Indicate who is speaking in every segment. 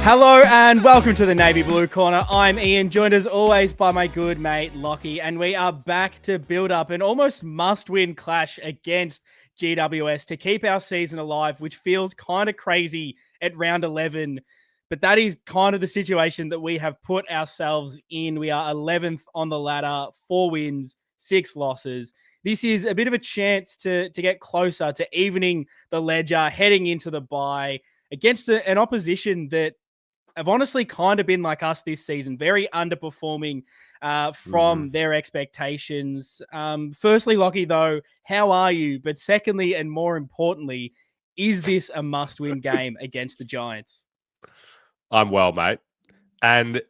Speaker 1: Hello and welcome to the Navy Blue Corner. I'm Ian, joined as always by my good mate Lockie, and we are back to build up an almost must-win clash against GWS to keep our season alive, which feels kind of crazy at round 11, but that is kind of the situation that we have put ourselves in. We are 11th on the ladder, 4 wins, 6 losses. This is a bit of a chance to get closer to evening the ledger, heading into the bye against an opposition that have honestly kind of been like us this season, very underperforming from their expectations. Firstly, Lockie, though, how are you? But secondly, and more importantly, is this a must-win game against the Giants?
Speaker 2: I'm well, mate. And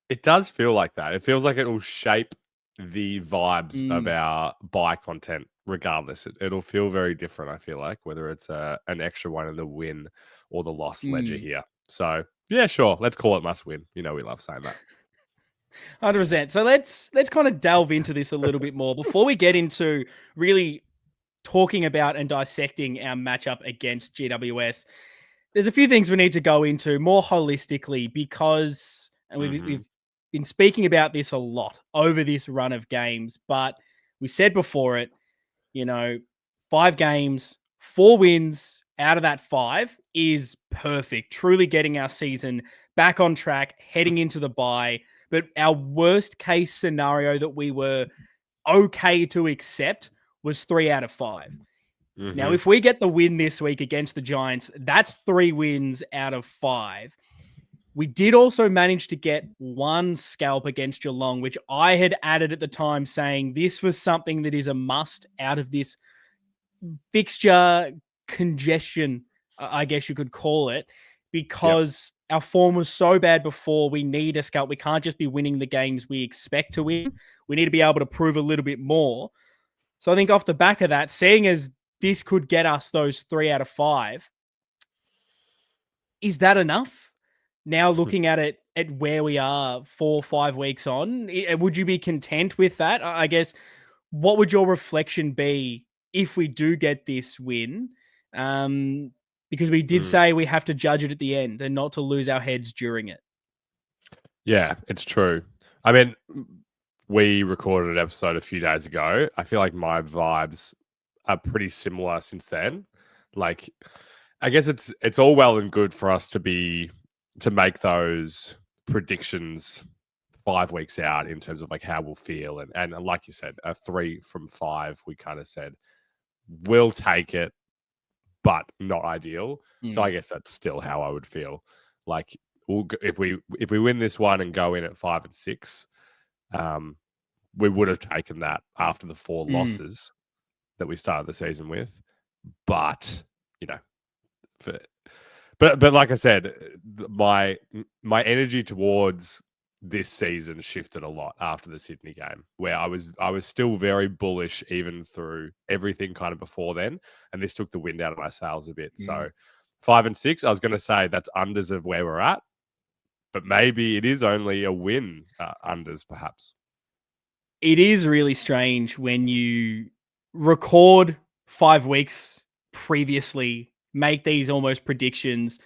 Speaker 2: it does feel like that. It feels like it will shape the vibes of our bye content regardless. It'll feel very different, I feel like, whether it's an extra one in the win or the loss ledger here. So, yeah, sure. Let's call it must win. You know, we love saying that.
Speaker 1: 100%. So let's kind of delve into this a little bit more before we get into really talking about and dissecting our matchup against GWS. There's a few things we need to go into more holistically because, and we've been speaking about this a lot over this run of games, but we said before it, 5 games, 4 wins out of that 5 is perfect. Truly getting our season back on track, heading into the bye. But our worst case scenario that we were okay to accept was 3 out of 5. Now, if we get the win this week against the Giants, that's 3 wins out of 5. We did also manage to get 1 scalp against Geelong, which I had added at the time saying this was something that is a must out of this fixture congestion, I guess you could call it, because our form was so bad before. We need a scalp. We can't just be winning the games we expect to win. We need to be able to prove a little bit more. So I think off the back of that, seeing as this could get us those 3 out of 5, is that enough? Now looking at it, at where we are 4 or 5 weeks on, would you be content with that? I guess, what would your reflection be if we do get this win? Because we did say we have to judge it at the end and not to lose our heads during it.
Speaker 2: Yeah, it's true. I mean, we recorded an episode a few days ago. I feel like my vibes are pretty similar since then. Like, I guess it's all well and good for us to make those predictions 5 weeks out in terms of like how we'll feel. And like you said, a 3 from 5, we kind of said, we'll take it, but not ideal. So I guess that's still how I would feel. Like, if we win this one and go in at 5 and 6, we would have taken that after the 4 losses that we started the season with. But but like I said, my energy towards this season shifted a lot after the Sydney game, where I was still very bullish even through everything kind of before then, and this took the wind out of my sails a bit. So 5 and 6, I was going to say that's unders of where we're at, but maybe it is only a win unders perhaps.
Speaker 1: It is really strange when you record 5 weeks previously, make these almost predictions,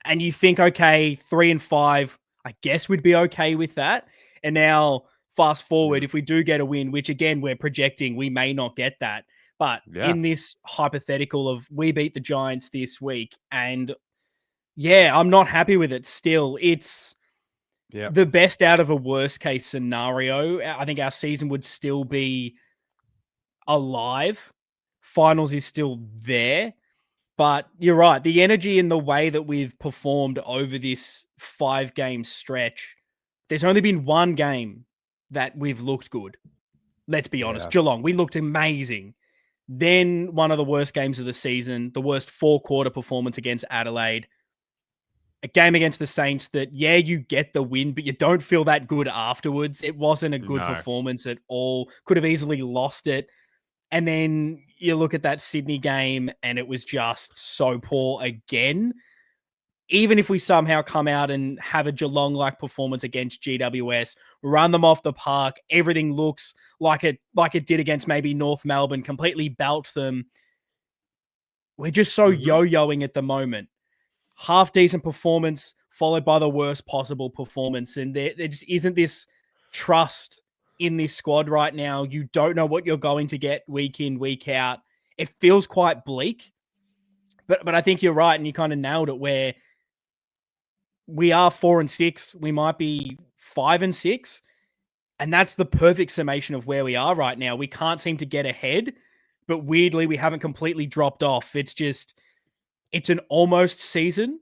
Speaker 1: and you think, okay, 3 and 5, I guess we'd be okay with that. And now fast forward, if we do get a win, which again, we're projecting we may not get that. But in this hypothetical of we beat the Giants this week, and I'm not happy with it still. It's the best out of a worst case scenario. I think our season would still be alive. Finals is still there. But you're right. The energy and the way that we've performed over this 5-game stretch, there's only been 1 game that we've looked good. Let's be honest. Geelong, we looked amazing. Then one of the worst games of the season, the worst 4-quarter performance against Adelaide. A game against the Saints that, you get the win, but you don't feel that good afterwards. It wasn't a good performance at all. Could have easily lost it. And then you look at that Sydney game and it was just so poor again. Even if we somehow come out and have a Geelong-like performance against GWS, run them off the park, everything looks like it did against maybe North Melbourne, completely belt them. We're just so yo-yoing at the moment. Half-decent performance, followed by the worst possible performance. And there just isn't this trust in this squad right now. You don't know what you're going to get week in, week out. It feels quite bleak. But I think you're right, and you kind of nailed it, where we are 4-6. We might be 5-6. And that's the perfect summation of where we are right now. We can't seem to get ahead, but weirdly, we haven't completely dropped off. It's an almost season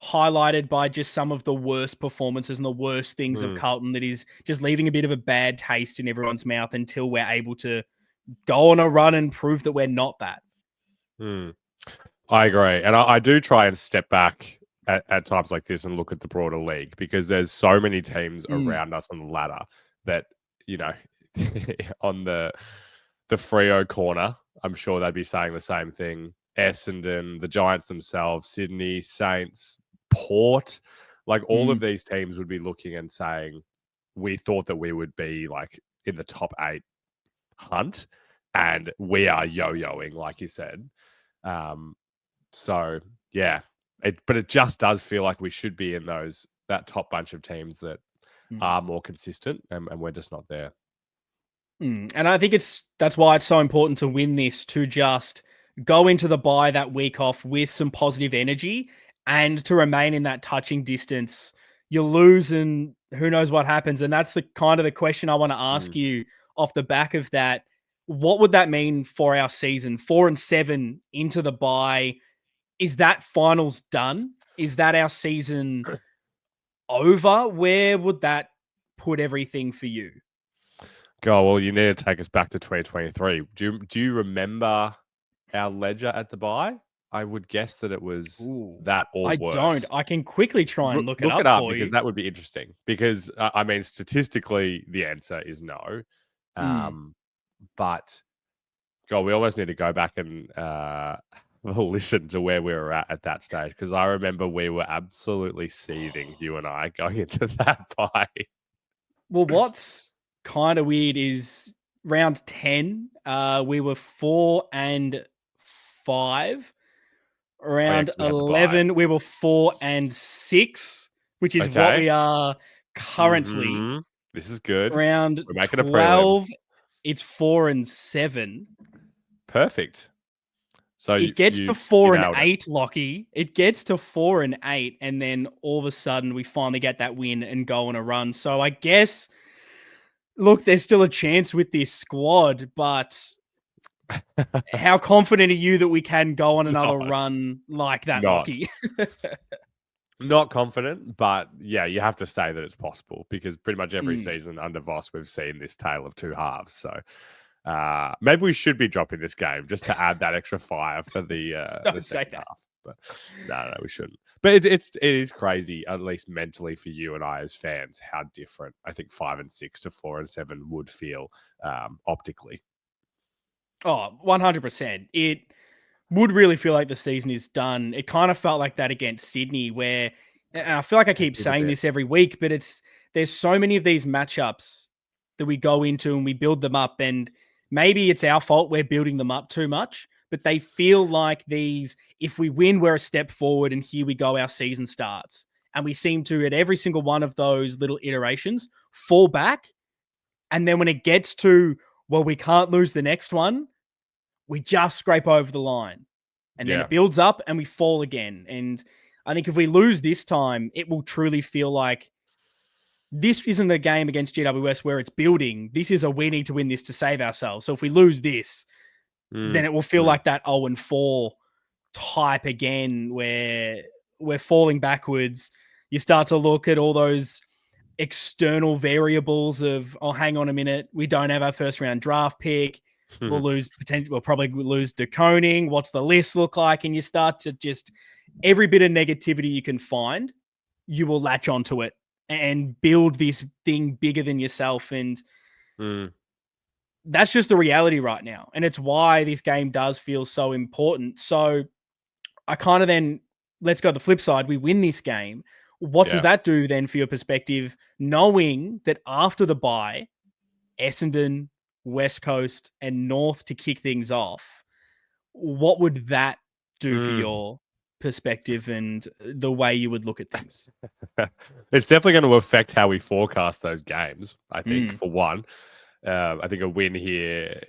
Speaker 1: highlighted by just some of the worst performances and the worst things of Carlton that is just leaving a bit of a bad taste in everyone's mouth until we're able to go on a run and prove that we're not that.
Speaker 2: I agree. And I do try and step back at times like this and look at the broader league, because there's so many teams around us on the ladder that, you know, on the Freo corner, I'm sure they'd be saying the same thing. Essendon, the Giants themselves, Sydney, Saints, Port, like all of these teams would be looking and saying, we thought that we would be like in the top 8 hunt, and we are yo-yoing, like you said. So yeah, but it just does feel like we should be in that top bunch of teams that are more consistent, and we're just not there.
Speaker 1: And I think that's why it's so important to win this, to just go into the bye that week off with some positive energy and to remain in that touching distance. You lose and who knows what happens. And that's the kind of the question I want to ask you off the back of that. What would that mean for our season? 4-7 into the bye. Is that finals done? Is that our season over? Where would that put everything for you?
Speaker 2: God, well, you need to take us back to 2023. Do you remember our ledger at the bye? I would guess that it was that or worse.
Speaker 1: I don't. I can quickly try and look it up for
Speaker 2: because
Speaker 1: you.
Speaker 2: that would be interesting. Because I mean, statistically, the answer is no. But God, we almost need to go back and listen to where we were at that stage, because I remember we were absolutely seething, you and I, going into that bye.
Speaker 1: Well, what's kind of weird is round 10, we were 4-5. Round 11, we were 4-6, which is what we are currently.
Speaker 2: This is good.
Speaker 1: Round
Speaker 2: We're making
Speaker 1: 12,
Speaker 2: a prelim.
Speaker 1: it's 4-7.
Speaker 2: Perfect. So
Speaker 1: it gets to 4-8, Lockie. It gets to 4-8, and then all of a sudden we finally get that win and go on a run. So I guess, look, there's still a chance with this squad, but how confident are you that we can go on another run like that, Lockie?
Speaker 2: Not confident, but yeah, you have to say that it's possible, because pretty much every season under Voss, we've seen this tale of two halves. So maybe we should be dropping this game just to add that extra fire for the second half. But no, we shouldn't. But it is crazy, at least mentally for you and I as fans, how different I think 5-6 to 4-7 would feel optically.
Speaker 1: Oh, 100%. It would really feel like the season is done. It kind of felt like that against Sydney, where, and I feel like I keep saying this every week, but there's so many of these matchups that we go into and we build them up, and maybe it's our fault we're building them up too much, but they feel like these, if we win, we're a step forward, and here we go, our season starts. And we seem to, at every single one of those little iterations, fall back. And then when it gets to, well, we can't lose the next one, we just scrape over the line. And then it builds up and we fall again. And I think if we lose this time, it will truly feel like this isn't a game against GWS where it's building. This is we need to win this to save ourselves. So if we lose this, then it will feel like that 0-4 type again, where we're falling backwards. You start to look at all those external variables of, oh, hang on a minute, we don't have our first round draft pick. We'll probably lose De Koning. What's the list look like? And you start to just, every bit of negativity you can find, you will latch onto it and build this thing bigger than yourself. And that's just the reality right now. And it's why this game does feel so important. So I kind of then, let's go to the flip side. We win this game. What does that do then for your perspective, knowing that after the bye, Essendon, West Coast, and North to kick things off? What would that do for your perspective and the way you would look at things?
Speaker 2: It's definitely going to affect how we forecast those games, I think,
Speaker 1: Mm.
Speaker 2: for one. I think a win here,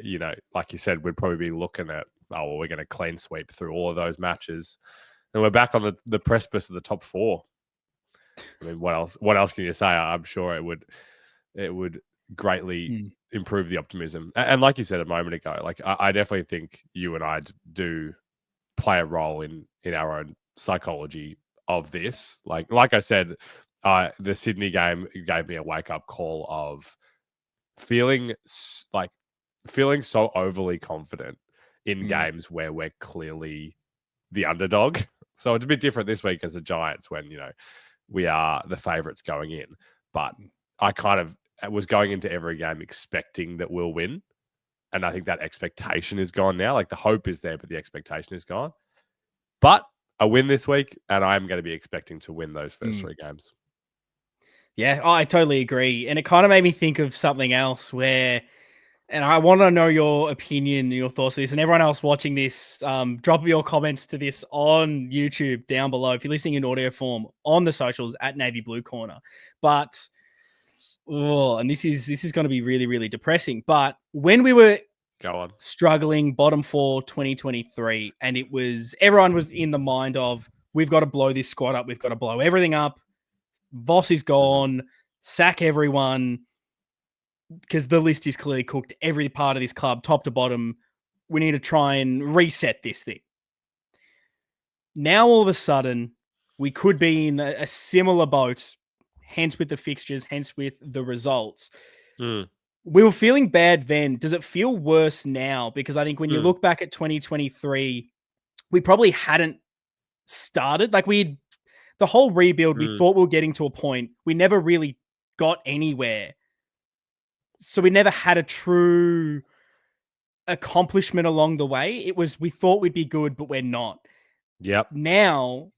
Speaker 2: like you said, we'd probably be looking at, we're going to clean sweep through all of those matches. And we're back on the precipice of the top four. I mean, what else can you say? I'm sure it would greatly improve the optimism. And like you said a moment ago, like I definitely think you and I do play a role in our own psychology of this. Like I said, the Sydney game gave me a wake up call of feeling so overly confident in games where we're clearly the underdog. So it's a bit different this week as the Giants when, we are the favourites going in. But I kind of was going into every game expecting that we'll win. And I think that expectation is gone now. Like the hope is there, but the expectation is gone. But a win this week, and I'm going to be expecting to win those first three games.
Speaker 1: Yeah, I totally agree. And it kind of made me think of something else where, and I want to know your opinion, your thoughts on this, and everyone else watching this, drop your comments to this on YouTube down below. If you're listening in audio form on the socials at Navy Blue Corner. But, and this is going to be really, really depressing. But when we were struggling bottom 4 2023, and everyone was in the mind of, we've got to blow this squad up. We've got to blow everything up. Voss is gone, sack everyone, because the list is clearly cooked. Every part of this club, top to bottom, we need to try and reset this thing. Now, all of a sudden, we could be in a similar boat, hence with the fixtures, hence with the results. We were feeling bad then. Does it feel worse now? Because I think when you look back at 2023, we probably hadn't started. Like the whole rebuild, we thought we were getting to a point. We never really got anywhere. So we never had a true accomplishment along the way. We thought we'd be good, but we're not.
Speaker 2: Yep.
Speaker 1: Now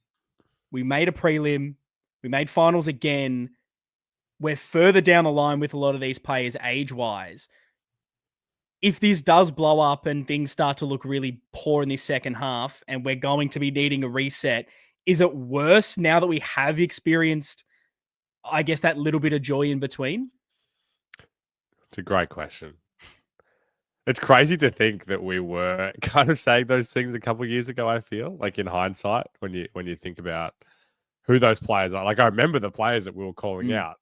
Speaker 1: we made a prelim. We made finals again. We're further down the line with a lot of these players age-wise. If this does blow up and things start to look really poor in this second half and we're going to be needing a reset, is it worse now that we have experienced, I guess, that little bit of joy in between?
Speaker 2: It's a great question. It's crazy to think that we were kind of saying those things a couple of years ago, I feel, like in hindsight, when you think about who those players are. Like I remember the players that we were calling out,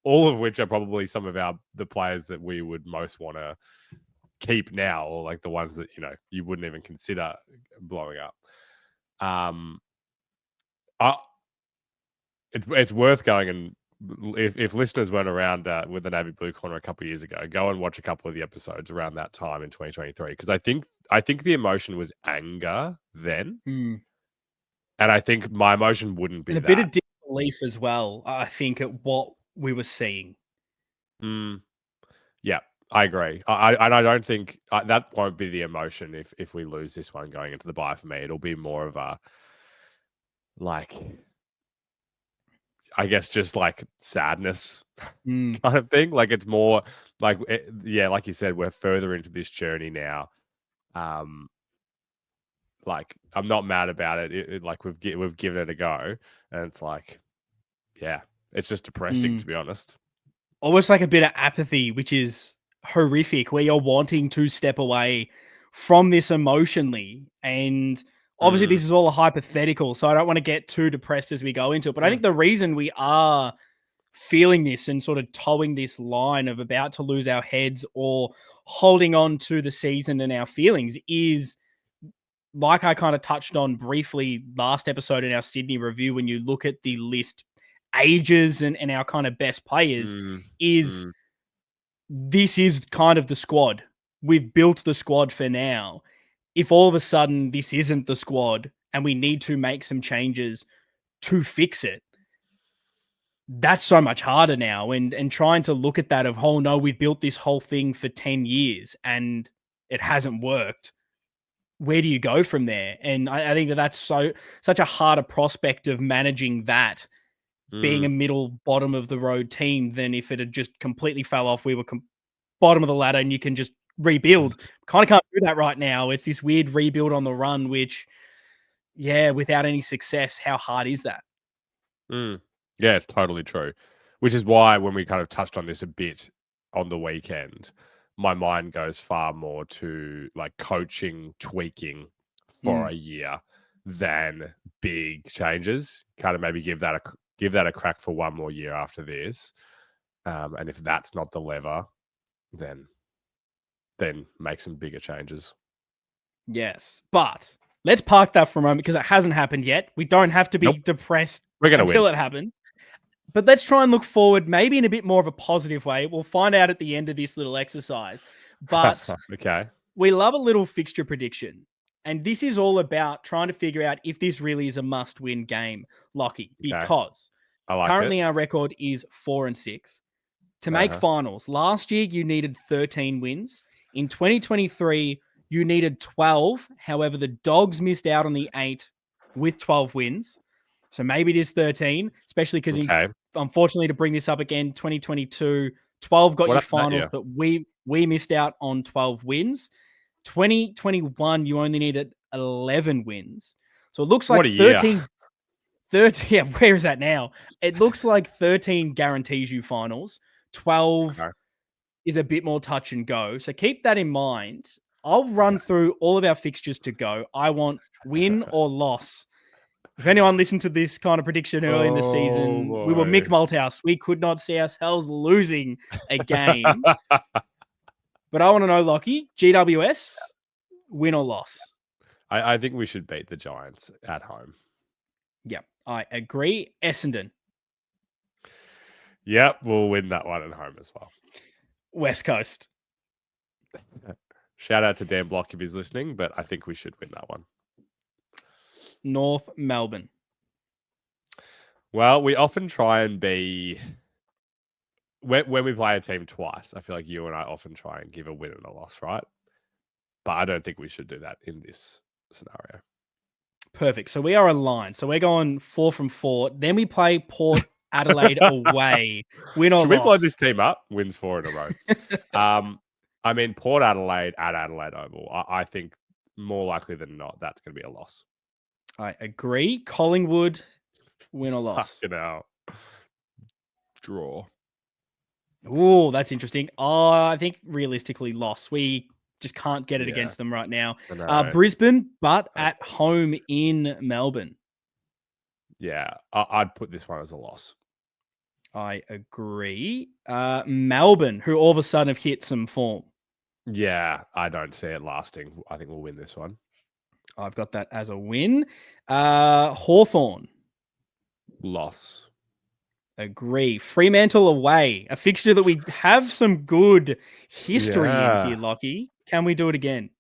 Speaker 2: all of which are probably some of the players that we would most want to keep now, or like the ones that, you wouldn't even consider blowing up. It's worth going, and if listeners weren't around with the Navy Blue Corner a couple of years ago, go and watch a couple of the episodes around that time in 2023, because I think the emotion was anger then, and I think my emotion wouldn't be
Speaker 1: and a bit of disbelief as well, I think, at what we were seeing.
Speaker 2: Yeah, I agree. I don't think that won't be the emotion if we lose this one going into the bye. For me, it'll be more of a, like, I guess, just like sadness kind of thing. Like it's more like, like you said, we're further into this journey now. Like I'm not mad about it. Like we've given it a go, and it's like, yeah, it's just depressing, to be honest.
Speaker 1: Almost like a bit of apathy, which is horrific, where you're wanting to step away from this emotionally. And obviously this is all a hypothetical, so I don't want to get too depressed as we go into it. But I think the reason we are feeling this and sort of towing this line of about to lose our heads or holding on to the season and our feelings is, like I kind of touched on briefly last episode in our Sydney review, when you look at the list ages and our kind of best players, this is kind of the squad. We've built the squad for now. If all of a sudden this isn't the squad and we need to make some changes to fix it, that's so much harder now. And trying to look at that of, oh no, we've built this whole thing for 10 years and it hasn't worked. Where do you go from there? And I think that's such a harder prospect of managing that, being a middle bottom of the road team, than if it had just completely fell off. We were bottom of the ladder and you can just rebuild. Kind of can't do that right now. It's this weird rebuild on the run, which without any success, how hard is that?
Speaker 2: Mm. Yeah, it's totally true. Which is why when we kind of touched on this a bit on the weekend, my mind goes far more to like coaching, tweaking for a year than big changes. Kind of maybe give that a crack for one more year after this. And if that's not the lever, then make some bigger changes.
Speaker 1: Yes, but let's park that for a moment because it hasn't happened yet. We don't have to be depressed
Speaker 2: We're gonna
Speaker 1: until
Speaker 2: win.
Speaker 1: it happens. But let's try and look forward, maybe in a bit more of a positive way. We'll find out at the end of this little exercise. But
Speaker 2: Okay.
Speaker 1: we love a little fixture prediction. And this is all about trying to figure out if this really is a must-win game, Lockie, because
Speaker 2: I like
Speaker 1: currently
Speaker 2: it.
Speaker 1: our record is 4-6. To make finals, last year you needed 13 wins. In 2023, you needed 12. However, the Dogs missed out on the 8 with 12 wins. So maybe it is 13, especially because, unfortunately, to bring this up again, 2022, 12 got you finals, but we missed out on 12 wins. 2021, you only needed 11 wins. So it looks like 13. 13, yeah, where is that now? It looks like 13 guarantees you finals. 12 is a bit more touch and go. So keep that in mind. I'll run through all of our fixtures to go. I want win or loss. If anyone listened to this kind of prediction early in the season, we were Mick Malthouse. We could not see ourselves losing a game. But I want to know, Lockie, GWS, win or loss?
Speaker 2: I think we should beat the Giants at home.
Speaker 1: Yeah, I agree. Essendon.
Speaker 2: Yep, we'll win that one at home as well.
Speaker 1: West Coast.
Speaker 2: Shout out to Dan Block if he's listening, but I think we should win that one.
Speaker 1: North Melbourne.
Speaker 2: Well, we often try and be... When we play a team twice, I feel like you and I often try and give a win and a loss, right? But I don't think we should do that in this scenario.
Speaker 1: Perfect. So we are aligned. So we're going 4 from 4. Then we play Port Adelaide away. Win or loss?
Speaker 2: Should we blow this team up? Wins 4 in a row. I mean, Port Adelaide at Adelaide Oval. I think more likely than not, that's going to be a loss.
Speaker 1: I agree. Collingwood, win or loss?
Speaker 2: Fucking hell. Draw.
Speaker 1: Oh, that's interesting. I think realistically loss. We just can't get it against them right now. Brisbane, but at home in Melbourne.
Speaker 2: Yeah, I'd put this one as a loss.
Speaker 1: I agree. Melbourne, who all of a sudden have hit some form.
Speaker 2: Yeah, I don't see it lasting. I think we'll win this one.
Speaker 1: I've got that as a win. Hawthorn.
Speaker 2: Loss.
Speaker 1: Agree. Fremantle away. A fixture that we have some good history in here, Lockie. Can we do it again?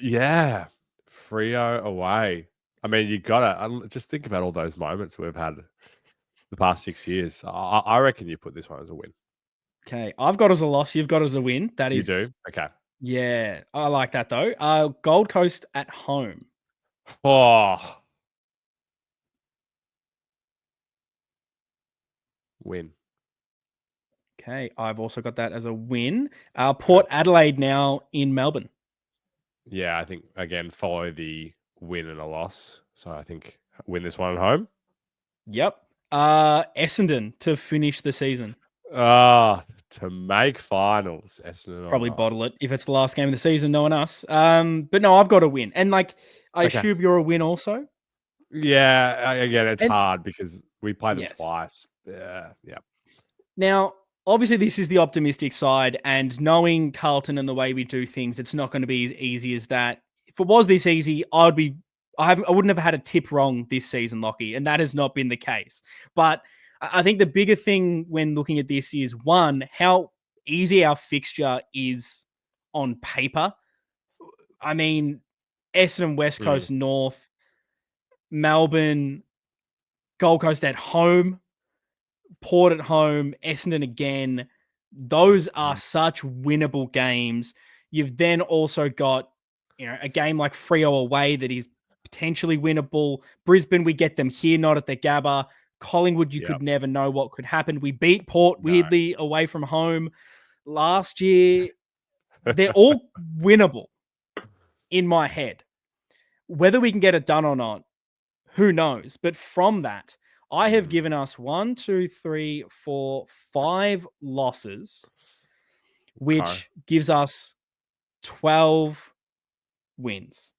Speaker 2: Yeah. Freo away. I mean, you gotta just think about all those moments we've had the past 6 years. I reckon you put this one as a win.
Speaker 1: Okay. I've got as a loss. You've got as a win. That is.
Speaker 2: You do? Okay.
Speaker 1: Yeah. I like that though. Gold Coast at home.
Speaker 2: Oh. Win.
Speaker 1: Okay. I've also got that as a win. Port Adelaide now in Melbourne.
Speaker 2: Yeah, I think, again, follow the win and a loss. So I think win this one at home.
Speaker 1: Yep. Essendon to finish the season.
Speaker 2: To make finals. Essendon
Speaker 1: probably bottle it if it's the last game of the season, knowing us. But no, I've got to win. And I assume you're a win also?
Speaker 2: Yeah, again, it's hard because we play them twice. Yeah.
Speaker 1: Now, obviously, this is the optimistic side, and knowing Carlton and the way we do things, it's not going to be as easy as that. If it was this easy, I wouldn't have had a tip wrong this season, Lockie, and that has not been the case. But I think the bigger thing when looking at this is, one, how easy our fixture is on paper. I mean, Essendon, West Coast, North, Melbourne, Gold Coast at home, Port at home, Essendon again. Those are such winnable games. You've then also got, a game like Freo away that is potentially winnable. Brisbane, we get them here, not at the Gabba. Collingwood, you could never know what could happen. We beat Port weirdly away from home last year. They're all winnable in my head. Whether we can get it done or not, who knows? But from that, I have given us 1, 2, 3, 4, 5 losses,
Speaker 2: Okay.
Speaker 1: which gives us 12 wins.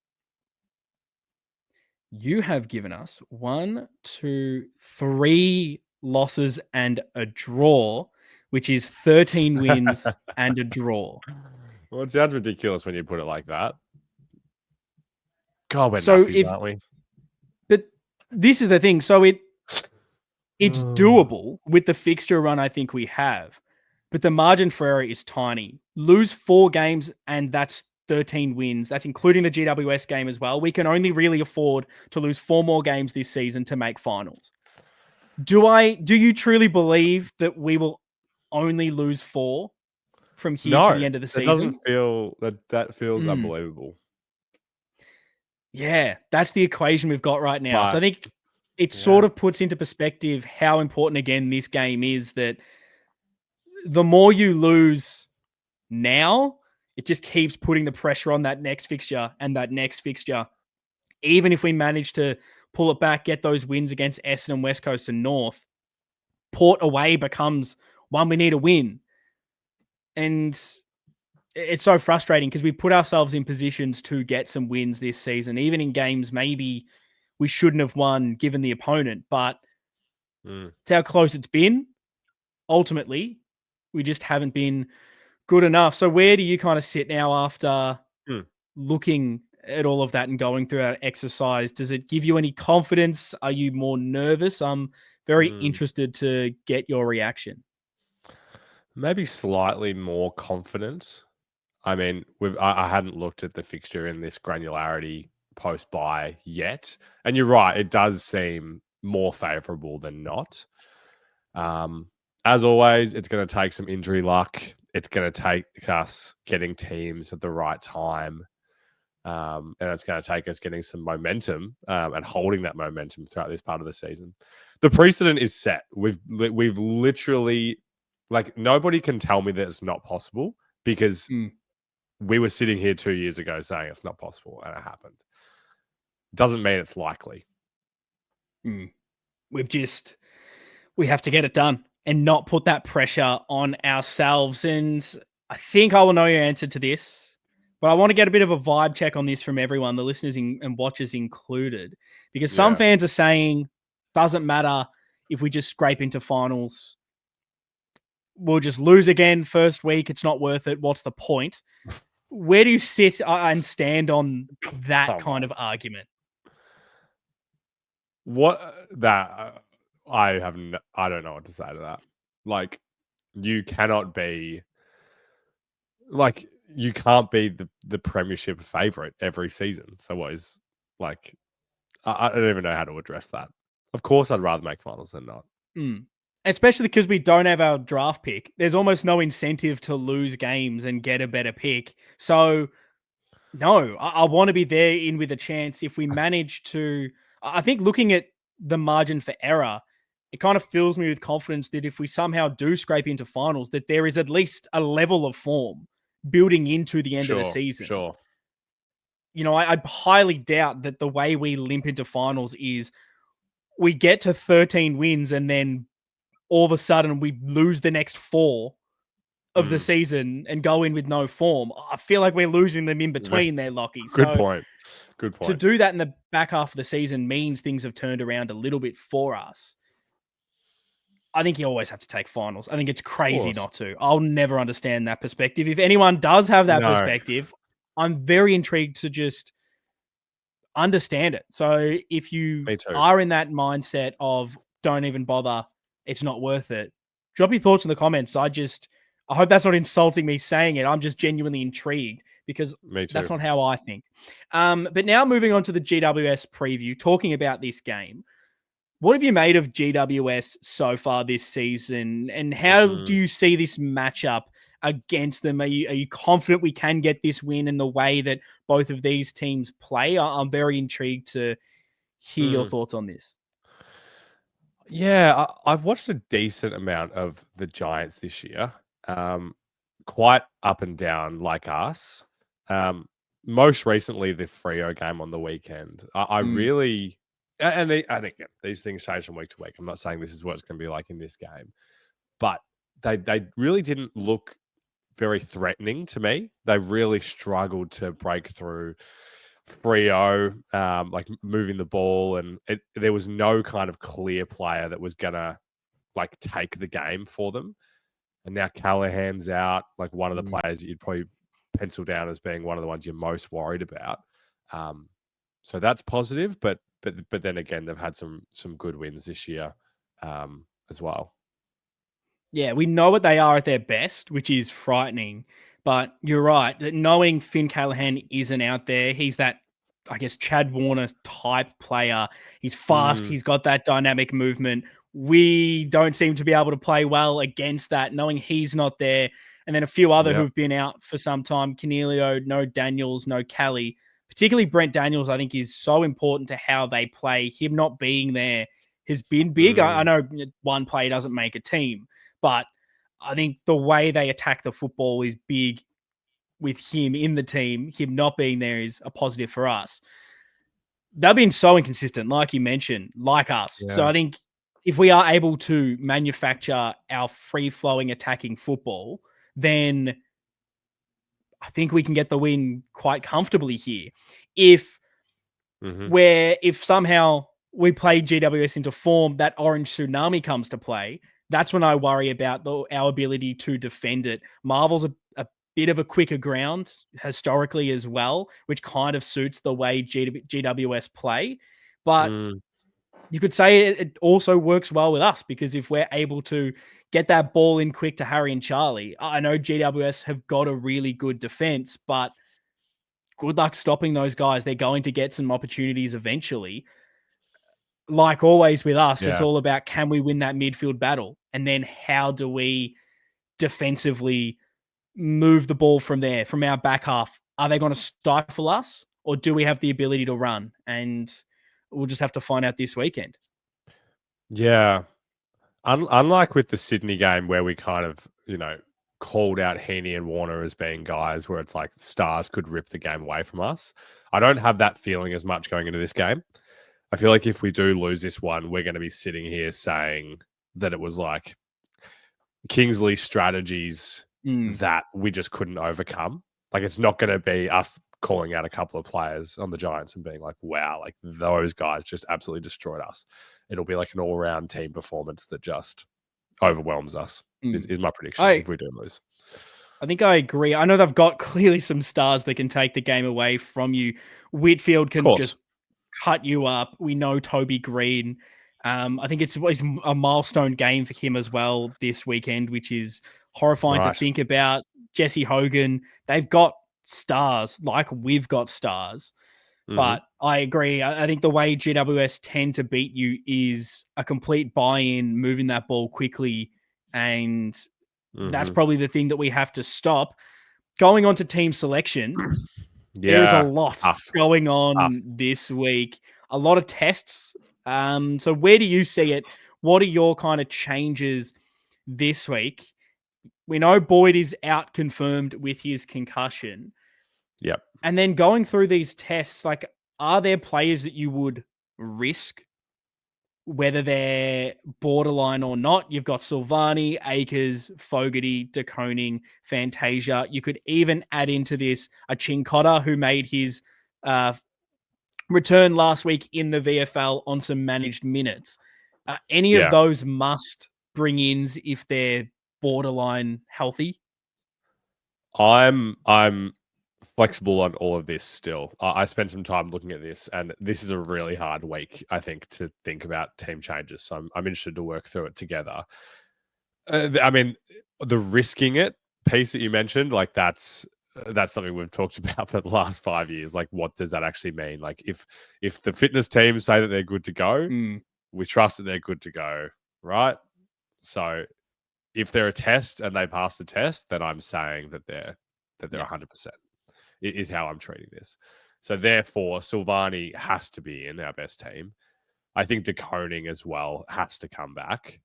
Speaker 1: You have given us 1, 2, 3 losses and a draw, which is 13 wins and a draw.
Speaker 2: Well, it sounds ridiculous when you put it like that. God, we're
Speaker 1: So
Speaker 2: nuffies, aren't we?
Speaker 1: but this is the thing. So it's doable with the fixture run I think we have, but the margin for error is tiny. Lose 4 games and that's 13 wins. That's including the GWS game as well. We can only really afford to lose 4 more games this season to make finals. Do you truly believe that we will only lose 4 from here to
Speaker 2: No,
Speaker 1: the end of the
Speaker 2: that
Speaker 1: season?
Speaker 2: doesn't feel that feels unbelievable.
Speaker 1: Yeah, that's the equation we've got right now. So I
Speaker 2: But
Speaker 1: think it sort of puts into perspective how important, again, this game is, that the more you lose now, it just keeps putting the pressure on that next fixture and that next fixture. Even if we manage to pull it back, get those wins against Essendon and West Coast and North, Port away becomes one we need to win. And it's so frustrating because we put ourselves in positions to get some wins this season, even in games maybe we shouldn't have won given the opponent, but it's how close it's been. Ultimately, we just haven't been good enough. So where do you kind of sit now after looking at all of that and going through that exercise? Does it give you any confidence? Are you more nervous? I'm very interested to get your reaction.
Speaker 2: maybe slightly more confident. I mean, I hadn't looked at the fixture in this granularity post bye yet, and you're right, it does seem more favourable than not. As always, it's going to take some injury luck. It's going to take us getting teams at the right time, and it's going to take us getting some momentum and holding that momentum throughout this part of the season. The precedent is set. We've literally, like, nobody can tell me that it's not possible because we were sitting here 2 years ago saying it's not possible, and it happened. Doesn't mean it's likely.
Speaker 1: We have to get it done and not put that pressure on ourselves. And I think I will know your answer to this, but I want to get a bit of a vibe check on this from everyone, the listeners and watchers included, because some fans are saying, doesn't matter if we just scrape into finals. We'll just lose again first week. It's not worth it. What's the point? Where do you sit and stand on that kind of argument?
Speaker 2: What that I don't know what to say to that. Like, you cannot be like you can't be the premiership favorite every season. So what is like I don't even know how to address that. Of course, I'd rather make finals than not.
Speaker 1: Especially because we don't have our draft pick. There's almost no incentive to lose games and get a better pick. So, no, I want to be there in with a chance. If we manage to, I think looking at the margin for error, it kind of fills me with confidence that if we somehow do scrape into finals, that there is at least a level of form building into the end of the season.
Speaker 2: Sure.
Speaker 1: You know, I highly doubt that the way we limp into finals is we get to 13 wins and then all of a sudden we lose the next 4 of the season and go in with no form. I feel like we're losing them in between there, Lockie.
Speaker 2: Good point.
Speaker 1: To do that in the back half of the season means things have turned around a little bit for us. I think you always have to take finals. I think it's crazy not to. I'll never understand that perspective. If anyone does have that perspective, I'm very intrigued to just understand it. So if you are in that mindset of don't even bother, it's not worth it, drop your thoughts in the comments. I hope that's not insulting me saying it. I'm just genuinely intrigued because that's not how I think. But now moving on to the GWS preview, talking about this game. What have you made of GWS so far this season? And how do you see this matchup against them? Are you confident we can get this win in the way that both of these teams play? I'm very intrigued to hear your thoughts on this.
Speaker 2: Yeah, I've watched a decent amount of the Giants this year. Quite up and down like us. most recently the Freo game on the weekend. I really, and again, these things change from week to week. I'm not saying this is what it's going to be like in this game, but they really didn't look very threatening to me. They really struggled to break through Freo, like moving the ball, and there was no kind of clear player that was gonna like take the game for them. And now Callahan's out, like one of the players that you'd probably pencil down as being one of the ones you're most worried about. So that's positive, but then again, they've had some good wins this year as well.
Speaker 1: Yeah, we know what they are at their best, which is frightening. But you're right that knowing Finn Callahan isn't out there, he's that, I guess, Chad Warner type player. He's fast. He's got that dynamic movement. We don't seem to be able to play well against that, knowing he's not there. And then a few other
Speaker 2: Yep.
Speaker 1: who've been out for some time, Canelio, no Daniels, no Callie. Particularly Brent Daniels, I think, is so important to how they play. Him not being there has been big. I know one player doesn't make a team, but I think the way they attack the football is big with him in the team. Him not being there is a positive for us. They've been so inconsistent, like you mentioned, like us.
Speaker 2: Yeah.
Speaker 1: So I think if we are able to manufacture our free-flowing attacking football, then I think we can get the win quite comfortably here. If somehow we play GWS into form, that orange tsunami comes to play, that's when I worry about our ability to defend it. Marvel's a bit of a quicker ground historically as well, which kind of suits the way GWS play. But you could say it also works well with us, because if we're able to get that ball in quick to Harry and Charlie, I know GWS have got a really good defense, but good luck stopping those guys. They're going to get some opportunities eventually. Like always with us, it's all about, can we win that midfield battle? And then how do we defensively move the ball from there, from our back half? Are they going to stifle us, or do we have the ability to run? And we'll just have to find out this weekend.
Speaker 2: Yeah. Unlike with the Sydney game where we kind of, called out Heaney and Warner as being guys where it's like Stars could rip the game away from us, I don't have that feeling as much going into this game. I feel like if we do lose this one, we're going to be sitting here saying that it was like Kingsley strategies that we just couldn't overcome. Like, it's not going to be us calling out a couple of players on the Giants and being like, wow, like those guys just absolutely destroyed us. It'll be like an all-round team performance that just overwhelms us, is my prediction if we do lose.
Speaker 1: I think I agree. I know they've got clearly some stars that can take the game away from you. Whitfield can just cut you up. We know Toby Green. I think it's a milestone game for him as well this weekend, which is horrifying to think about. Jesse Hogan, they've got stars, like we've got stars. But I agree. I think the way GWS tend to beat you is a complete buy-in, moving that ball quickly, and that's probably the thing that we have to stop. Going on to team selection, there is a lot going on this week. A lot of tests. So where do you see it? What are your kind of changes this week? We know Boyd is out confirmed with his concussion.
Speaker 2: Yep.
Speaker 1: And then going through these tests, like, are there players that you would risk, whether they're borderline or not? You've got Silvani, Akers, Fogarty, De Koning, Fantasia. You could even add into this a Chincotta, who made his return last week in the VFL on some managed minutes. Any of those must bring ins if they're borderline healthy?
Speaker 2: I'm flexible on all of this still. I spent some time looking at this, and this is a really hard week, I think, to think about team changes. So I'm interested to work through it together. I mean, the risking it piece that you mentioned, like that's something we've talked about for the last 5 years. Like, what does that actually mean? Like, if the fitness teams say that they're good to go, we trust that they're good to go, right? So if they're a test and they pass the test, then I'm saying that they're 100%. Is how I'm treating this. So therefore, Silvani has to be in our best team. I think De Koning as well has to come back.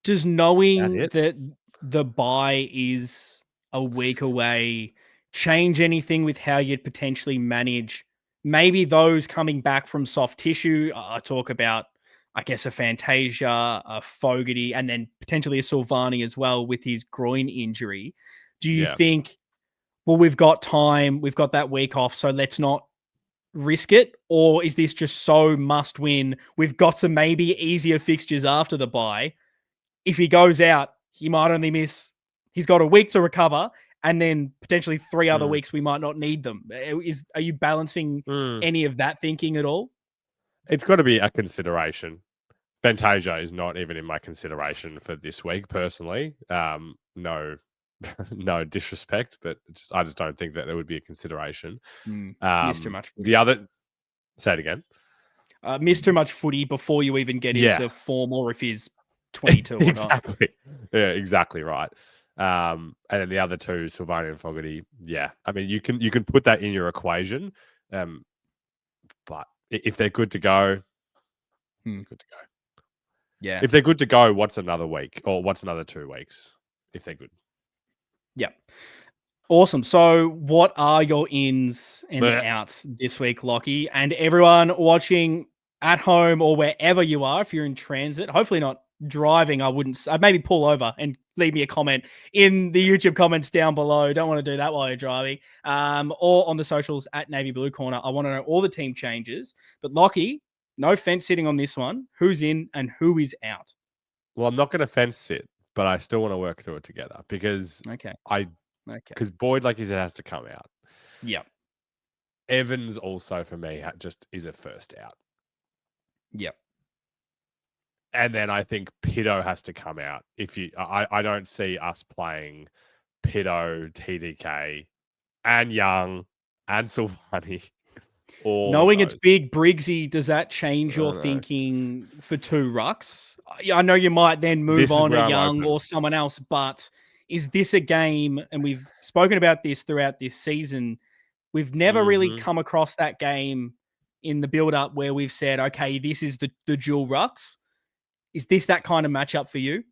Speaker 1: Does knowing that the bye is a week away change anything with how you'd potentially manage maybe those coming back from soft tissue? I talk about, I guess, a Fantasia, a Fogarty, and then potentially a Silvani as well with his groin injury. Do you
Speaker 2: Yeah.
Speaker 1: think, well, we've got time, we've got that week off, so let's not risk it? Or is this just so must win? We've got some maybe easier fixtures after the bye. If he goes out, he might only miss, he's got a week to recover, and then potentially 3 other weeks we might not need them. Are you balancing any of that thinking at all?
Speaker 2: It's got to be a consideration. Fantasia is not even in my consideration for this week, personally. No, no disrespect, but I just don't think that there would be a consideration.
Speaker 1: Missed too much.
Speaker 2: The other, say it again.
Speaker 1: Missed too much footy before you even get into form, or if he's 22 or
Speaker 2: exactly. Not. Yeah, exactly right. And then the other two, Silvani and Fogarty. Yeah, I mean, you can put that in your equation, but if they're good to go, good to go.
Speaker 1: Yeah.
Speaker 2: If they're good to go, what's another week or what's another 2 weeks if they're good?
Speaker 1: Yeah. Awesome. So what are your ins and outs this week, Lockie? And everyone watching at home or wherever you are, if you're in transit, hopefully not driving, I'd maybe pull over and leave me a comment in the YouTube comments down below. Don't want to do that while you're driving. Or on the socials at Navy Blue Corner. I want to know all the team changes. But Lockie, no fence sitting on this one. Who's in and who is out?
Speaker 2: Well, I'm not going to fence sit, but I still want to work through it together because because Boyd, like you said, has to come out.
Speaker 1: Yeah.
Speaker 2: Evans also for me just is a first out.
Speaker 1: Yep.
Speaker 2: And then I think Pitto has to come out. I don't see us playing Pitto, TDK, and Young and Silvani.
Speaker 1: Knowing it's big Briggsy, does that change your thinking for 2 rucks? I know you might then move on to Young or someone else, but is this a game, and we've spoken about this throughout this season, we've never really come across that game in the build-up where we've said, okay, this is the dual rucks. Is this that kind of matchup for you?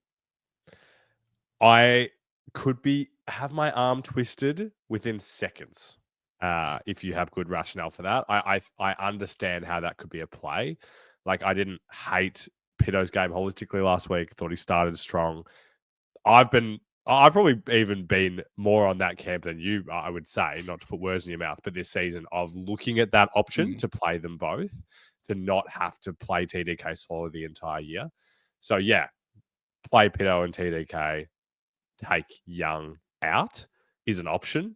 Speaker 2: I could have my arm twisted within seconds. If you have good rationale for that, I understand how that could be a play. Like, I didn't hate Pitto's game holistically last week. Thought he started strong. I've probably even been more on that camp than you, I would say, not to put words in your mouth, but this season of looking at that option to play them both, to not have to play TDK slowly the entire year. So yeah, play Pitto and TDK, take Young out is an option.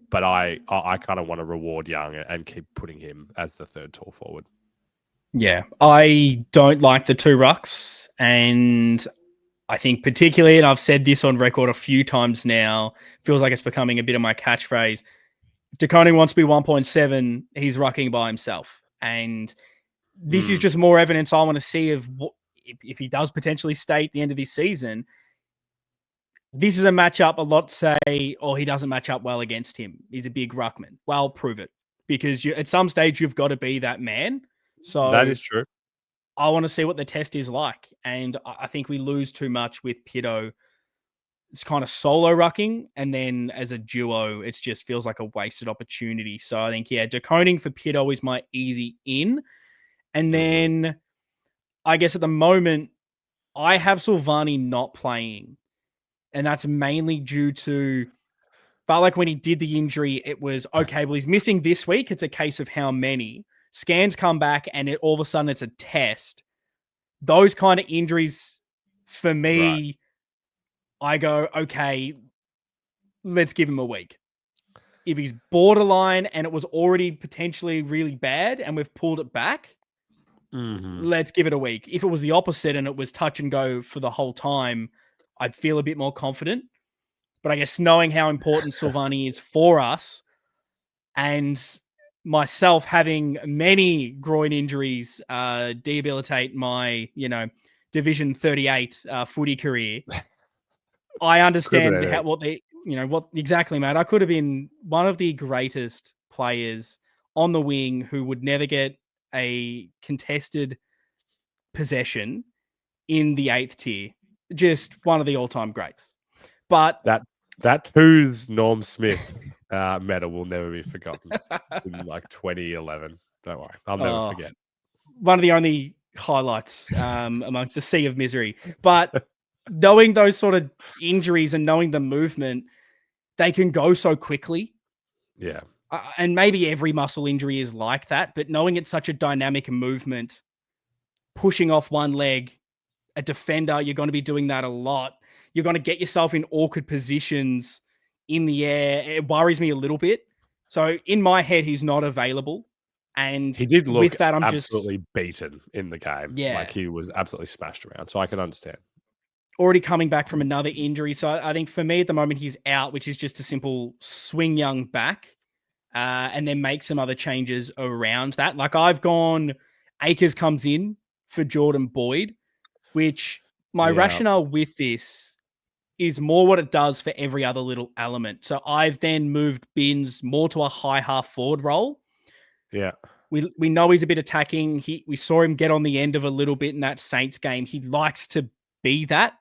Speaker 2: But I kind of want to reward Young and keep putting him as the third tall forward.
Speaker 1: Yeah, I don't like the 2 rucks, and I think particularly, and I've said this on record a few times now, feels like it's becoming a bit of my catchphrase. If DeConing wants to be 1.7, he's rucking by himself. And this is just more evidence I want to see of if he does potentially stay at the end of this season. This is a matchup a lot say, he doesn't match up well against him. He's a big ruckman. Well, prove it. Because at some stage, you've got to be that man. So
Speaker 2: that is true.
Speaker 1: I want to see what the test is like. And I think we lose too much with Pitto. It's kind of solo rucking. And then as a duo, it just feels like a wasted opportunity. So I think, DeConing for Pitto is my easy in. And then I guess at the moment, I have Silvani not playing. And that's mainly due to, felt like when he did the injury, it was, okay, well, he's missing this week. It's a case of how many. Scans come back and all of a sudden it's a test. Those kind of injuries, for me, I go, okay, let's give him a week. If he's borderline and it was already potentially really bad and we've pulled it back, let's give it a week. If it was the opposite and it was touch and go for the whole time, I'd feel a bit more confident. But I guess knowing how important Silvani is for us, and myself having many groin injuries debilitate my, Division 38 footy career, I understand what exactly, mate. I could have been one of the greatest players on the wing who would never get a contested possession in the 8th tier. Just one of the all-time greats. But
Speaker 2: That two's Norm Smith medal will never be forgotten in like 2011. Don't worry, I'll never
Speaker 1: Oh,
Speaker 2: forget.
Speaker 1: one of the only highlights amongst a sea of misery. But knowing those sort of injuries and knowing the movement, they can go so quickly.
Speaker 2: Yeah.
Speaker 1: And maybe every muscle injury is like that, but knowing it's such a dynamic movement, pushing off one leg, a defender, you're going to be doing that a lot. You're going to get yourself in awkward positions in the air. It worries me a little bit. So in my head, he's not available. And
Speaker 2: He did look
Speaker 1: with that, I'm just,
Speaker 2: absolutely beaten in the game. Like
Speaker 1: yeah,
Speaker 2: he was absolutely smashed around. So I can understand.
Speaker 1: already coming back from another injury. So I think for me at the moment, he's out, which is just a simple swing Young back and then make some other changes around that. Like I've gone, Akers comes in for Jordan Boyd, which my
Speaker 2: Yeah.
Speaker 1: rationale with this is more what it does for every other little element. So I've then moved Binns more to a high half forward role.
Speaker 2: Yeah.
Speaker 1: We know he's a bit attacking. We saw him get on the end of a little bit in that Saints game. He likes to be that.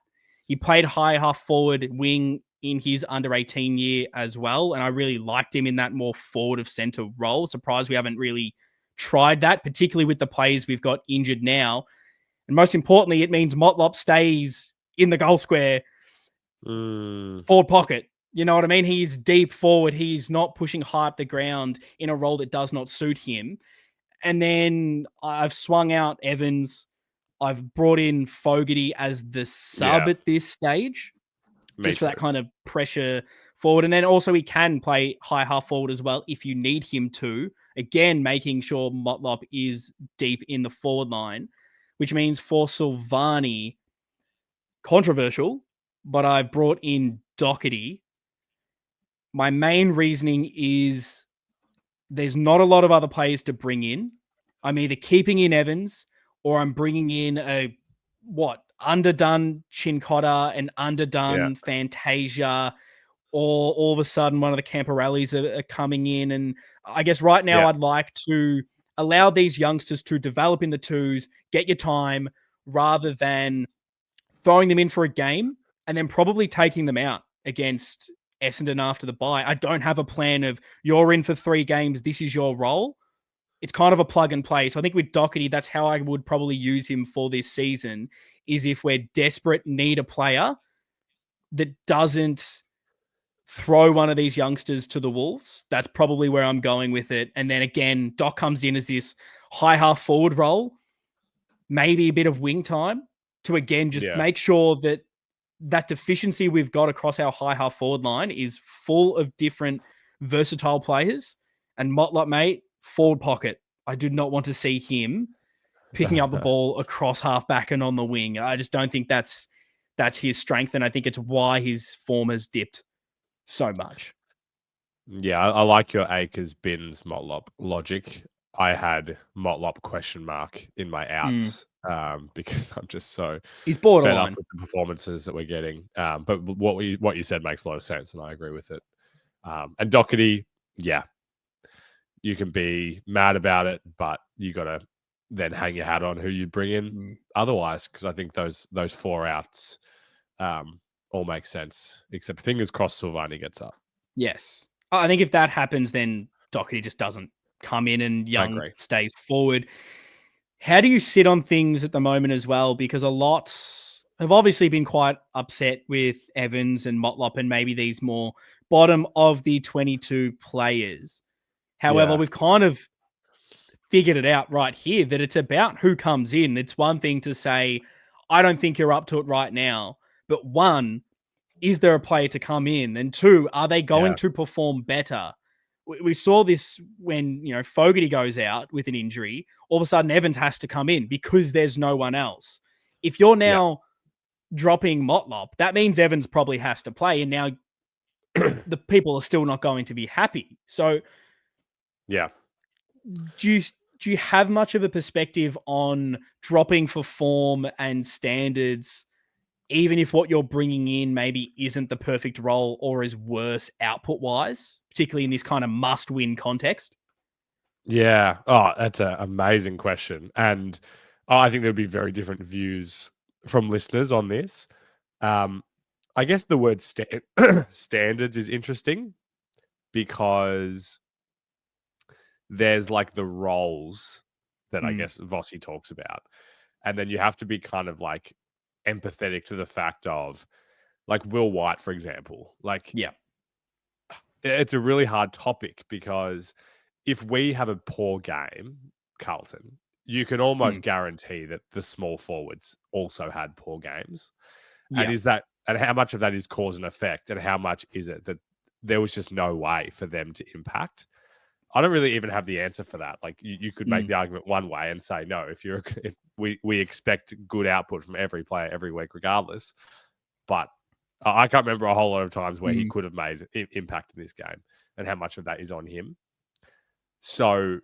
Speaker 1: He played high half forward wing in his under 18 year as well. And I really liked him in that more forward of center role. Surprised we haven't really tried that, particularly with the players we've got injured now. And most importantly, it means Motlop stays in the goal square forward pocket. You know what I mean? He's deep forward. He's not pushing high up the ground in a role that does not suit him. And then I've swung out Evans. I've brought in Fogarty as the sub
Speaker 2: Yeah.
Speaker 1: at this stage,
Speaker 2: Me
Speaker 1: just for
Speaker 2: too.
Speaker 1: that kind of pressure forward. And then also he can play high half forward as well if you need him to. Again, making sure Motlop is deep in the forward line, which means for Silvani, controversial, but I brought in Doherty. My main reasoning is there's not a lot of other players to bring in. I'm either keeping in Evans or I'm bringing in a underdone Chincotta and
Speaker 2: Yeah.
Speaker 1: underdone Fantasia, or all of a sudden one of the Camporellis are coming in. And I guess right now
Speaker 2: Yeah.
Speaker 1: I'd like to allow these youngsters to develop in the twos, get your time, rather than throwing them in for a game and then probably taking them out against Essendon after the bye. I don't have a plan of you're in for 3 games, this is your role. It's kind of a plug and play. So I think with Doherty, that's how I would probably use him for this season, is if we're desperate, need a player that doesn't throw one of these youngsters to the wolves. That's probably where I'm going with it. And then again, Doc comes in as this high half forward role, maybe a bit of wing time to again just
Speaker 2: Yeah.
Speaker 1: make sure that that deficiency we've got across our high half forward line is full of different versatile players. And Motlop, mate, forward pocket. I do not want to see him picking up the ball across halfback and on the wing. I just don't think that's his strength, and I think it's why his form has dipped so much.
Speaker 2: Yeah, I like your Akers, Binns, Motlop logic. I had Motlop question mark in my outs because I'm just so
Speaker 1: He's
Speaker 2: fed up
Speaker 1: borderline.
Speaker 2: with the performances that we're getting. But what you said makes a lot of sense, and I agree with it. And Doherty, yeah, you can be mad about it, but you got to then hang your hat on who you bring in otherwise, because I think those 4 outs all make sense, except fingers crossed Silvani gets up.
Speaker 1: Yes. I think if that happens, then Doherty just doesn't come in and
Speaker 2: I
Speaker 1: Young
Speaker 2: agree.
Speaker 1: stays forward. How do you sit on things at the moment as well? Because a lot have obviously been quite upset with Evans and Motlop and maybe these more bottom of the 22 players. However,
Speaker 2: Yeah.
Speaker 1: we've kind of figured it out right here that it's about who comes in. It's one thing to say, I don't think you're up to it right now. But one, is there a player to come in? And 2, are they going
Speaker 2: Yeah.
Speaker 1: to perform better? We saw this when, Fogarty goes out with an injury. All of a sudden, Evans has to come in because there's no one else. If you're
Speaker 2: Yeah.
Speaker 1: now dropping Motlop, that means Evans probably has to play. And now the people are still not going to be happy. So
Speaker 2: Yeah.
Speaker 1: do you have much of a perspective on dropping for form and standards, even if what you're bringing in maybe isn't the perfect role or is worse output wise, particularly in this kind of must win context?
Speaker 2: Yeah. Oh, that's an amazing question. And I think there'll be very different views from listeners on this. I guess the word standards is interesting because there's like the roles that I guess Vossi talks about. And then you have to be kind of like empathetic to the fact of like Will White, for example. Like,
Speaker 1: Yeah.
Speaker 2: it's a really hard topic because if we have a poor game, Carlton, you can almost guarantee that the small forwards also had poor games.
Speaker 1: Yeah.
Speaker 2: And how much of that is cause and effect, and how much is it that there was just no way for them to impact? I don't really even have the answer for that. Like you could make the argument one way and say, no, if we expect good output from every player every week, regardless. But I can't remember a whole lot of times where he could have made impact in this game, and how much of that is on him. So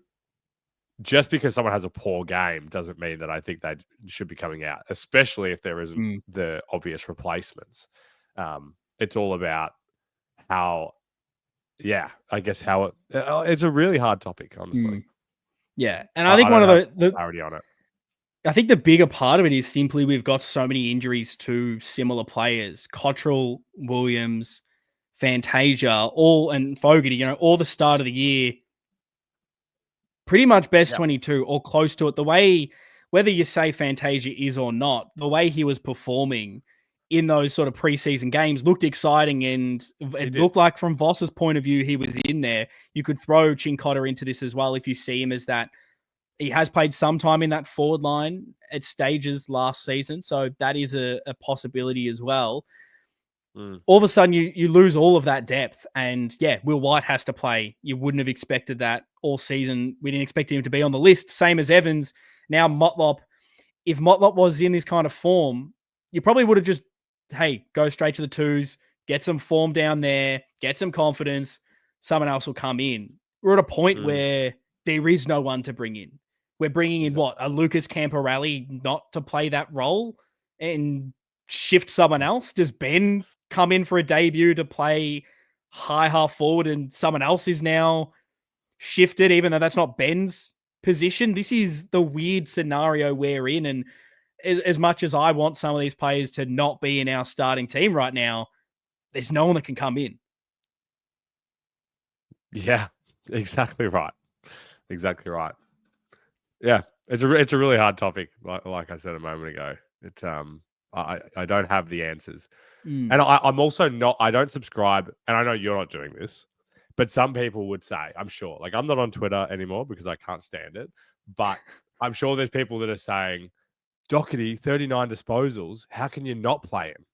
Speaker 2: just because someone has a poor game doesn't mean that I think they should be coming out, especially if there isn't the obvious replacements. It's all about how, I guess how it's a really hard topic, honestly.
Speaker 1: Yeah. And I think one of the
Speaker 2: clarity on it.
Speaker 1: I think the bigger part of it is simply we've got so many injuries to similar players. Cottrell, Williams, Fantasia, and Fogarty, all the start of the year, pretty much best 22 or close to it. The way, whether you say Fantasia is or not, the way he was performing in those sort of preseason games looked exciting, and it looked like from Voss's point of view, he was in there. You could throw Chincotta into this as well if you see him as that. He has played some time in that forward line at stages last season, so that is a possibility as well. All of a sudden, you lose all of that depth, and Will White has to play. You wouldn't have expected that all season. We didn't expect him to be on the list, same as Evans. Now Motlop, if Motlop was in this kind of form, you probably would have just, go straight to the twos, get some form down there, get some confidence, someone else will come in. We're at a point where there is no one to bring in. We're bringing in a Lucas Camporelli not to play that role and shift someone else? Does Ben come in for a debut to play high half forward and someone else is now shifted, even though that's not Ben's position? This is the weird scenario we're in. And as much as I want some of these players to not be in our starting team right now, there's no one that can come in.
Speaker 2: Yeah, exactly right. Exactly right. Yeah, it's a really hard topic. Like I said a moment ago, it's I don't have the answers, and I'm also not. I don't subscribe, and I know you're not doing this, but some people would say, I'm sure. Like I'm not on Twitter anymore because I can't stand it, but I'm sure there's people that are saying, Doherty, 39 disposals. How can you not play him?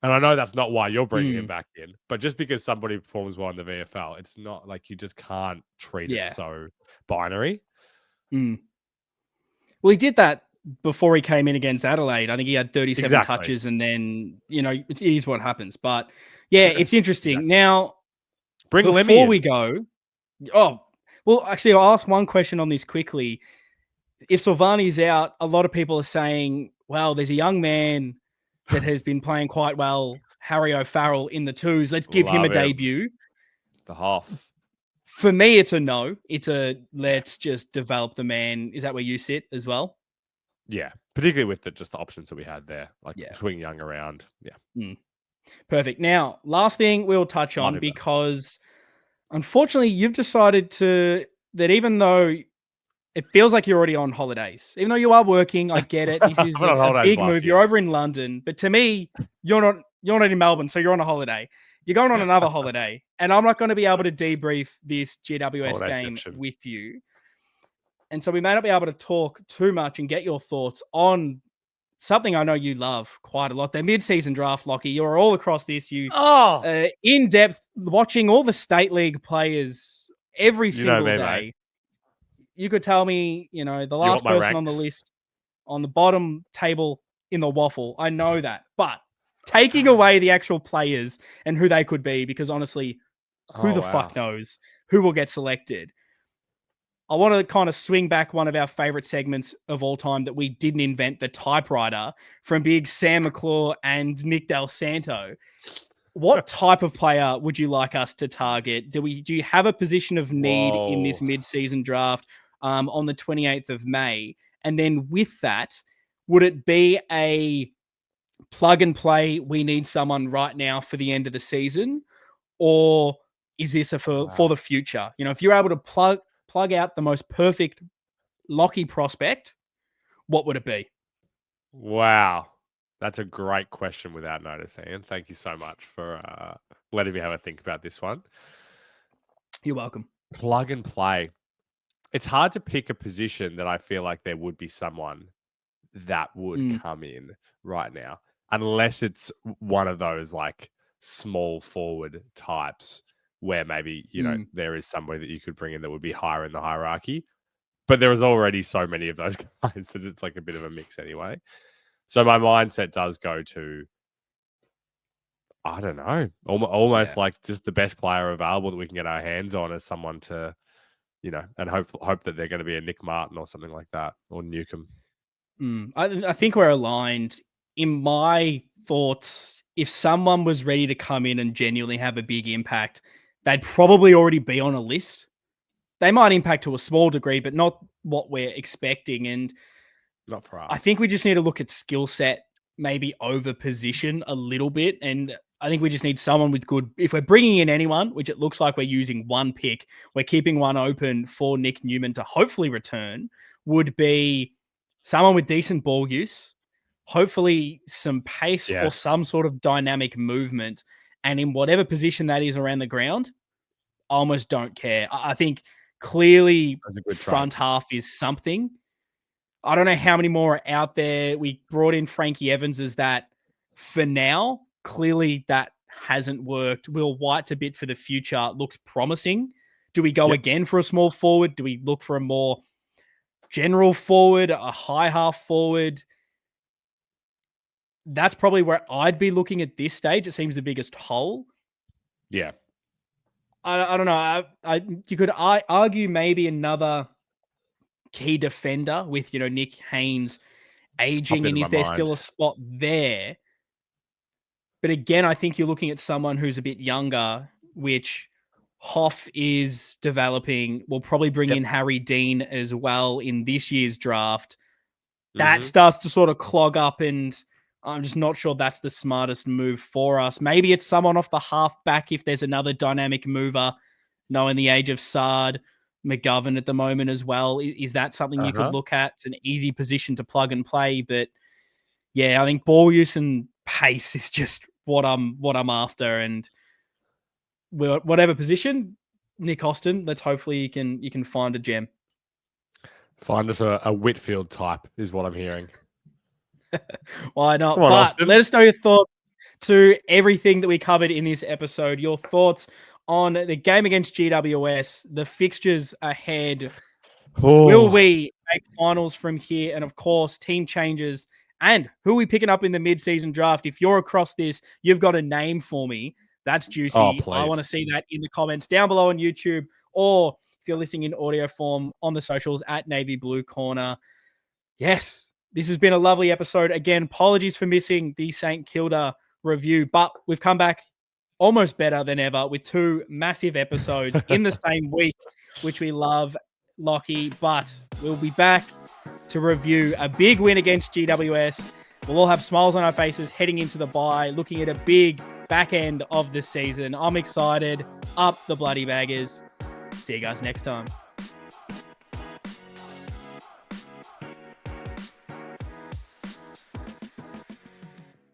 Speaker 2: And I know that's not why you're bringing him back in, but just because somebody performs well in the VFL, it's not like you just can't treat it so binary.
Speaker 1: Well, he did that before he came in against Adelaide. I think he had 37 touches, and then, it is what happens. But it's interesting. Now, before we go, actually, I'll ask one question on this quickly. If Silvani's out, a lot of people are saying, well, there's a young man that has been playing quite well, Harry O'Farrell in the twos. Let's give him a debut.
Speaker 2: The half.
Speaker 1: For me, it's a no. It's a let's just develop the man. Is that where you sit as well?
Speaker 2: Yeah, particularly with just the options that we had there, like swing Young around. Yeah.
Speaker 1: Perfect. Now, last thing we'll touch on, because unfortunately you've decided that even though it feels like you're already on holidays, even though you are working, I get it. This is a big move. You're over in London, but to me, you're not in Melbourne, so you're on a holiday. You're going on another holiday, and I'm not going to be able to debrief this GWS game with you. And so we may not be able to talk too much and get your thoughts on something I know you love quite a lot, the mid-season draft, Lockie. You're all across this. In depth, watching all the state league players every single day. Mate. You could tell me, the last person on the list on the bottom table in the waffle. I know that. But taking away the actual players and who they could be, because honestly, who the fuck knows who will get selected? I want to kind of swing back one of our favorite segments of all time that we didn't invent, the typewriter, from big Sam McClure and Nick Del Santo. What type of player would you like us to target? Do you have a position of need in this mid-season draft on the 28th of May? And then with that, would it be a plug and play, we need someone right now for the end of the season, or is this for the future? You know, if you're able to plug out the most perfect Lockie prospect, what would it be?
Speaker 2: Wow. That's a great question without notice, Ian. Thank you so much for letting me have a think about this one.
Speaker 1: You're welcome.
Speaker 2: Plug and play. It's hard to pick a position that I feel like there would be someone that would come in right now, unless it's one of those like small forward types where maybe, you know, there is somebody that you could bring in that would be higher in the hierarchy. But there is already so many of those guys that it's like a bit of a mix anyway. So my mindset does go to, I don't know, almost like just the best player available that we can get our hands on as someone to, you know, and hope that they're going to be a Nick Martin or something like that, or Newcomb.
Speaker 1: I think we're aligned. In my thoughts, if someone was ready to come in and genuinely have a big impact, they'd probably already be on a list. They might impact to a small degree, but not what we're expecting. And
Speaker 2: not for us.
Speaker 1: I think we just need to look at skill set, maybe over position a little bit. And I think we just need someone with good. If we're bringing in anyone, which it looks like we're using one pick, we're keeping one open for Nick Newman to hopefully return, would be someone with decent ball use, hopefully some pace or some sort of dynamic movement. And in whatever position that is around the ground, I almost don't care. I think clearly front half is something. I don't know how many more are out there. We brought in Frankie Evans as that for now. Clearly that hasn't worked. Will White's a bit for the future. Looks promising. Do we go again for a small forward? Do we look for a more general forward, a high half forward? That's probably where I'd be looking at this stage. It seems the biggest hole.
Speaker 2: Yeah.
Speaker 1: I don't know. You could argue maybe another key defender with, you know, Nick Haynes aging, and is there still a spot there? But again, I think you're looking at someone who's a bit younger, which Hoff is developing. We'll probably bring in Harry Dean as well in this year's draft. That starts to sort of clog up, and I'm just not sure that's the smartest move for us. Maybe it's someone off the half back if there's another dynamic mover, knowing the age of Sard, McGovern at the moment as well. Is that something you could look at? It's an easy position to plug and play, but yeah, I think ball use and pace is just what I'm after. And whatever position, Nick Austin, let's hopefully you can find a gem.
Speaker 2: Find us a Whitfield type is what I'm hearing.
Speaker 1: Why not? Come on, Austin. Let us know your thoughts to everything that we covered in this episode. Your thoughts on the game against GWS, the fixtures ahead. Will we make finals from here? And of course, team changes. And who are we picking up in the mid-season draft? If you're across this, you've got a name for me. That's juicy. I want to see that in the comments down below on YouTube, or if you're listening in audio form on the socials at Navy Blue Corner. Yes, this has been a lovely episode. Again, apologies for missing the St. Kilda review, but we've come back almost better than ever with 2 massive episodes in the same week, which we love, Lockie. But we'll be back to review a big win against GWS. We'll all have smiles on our faces heading into the bye, looking at a big back end of the season. I'm excited. Up the bloody baggers. See you guys next time.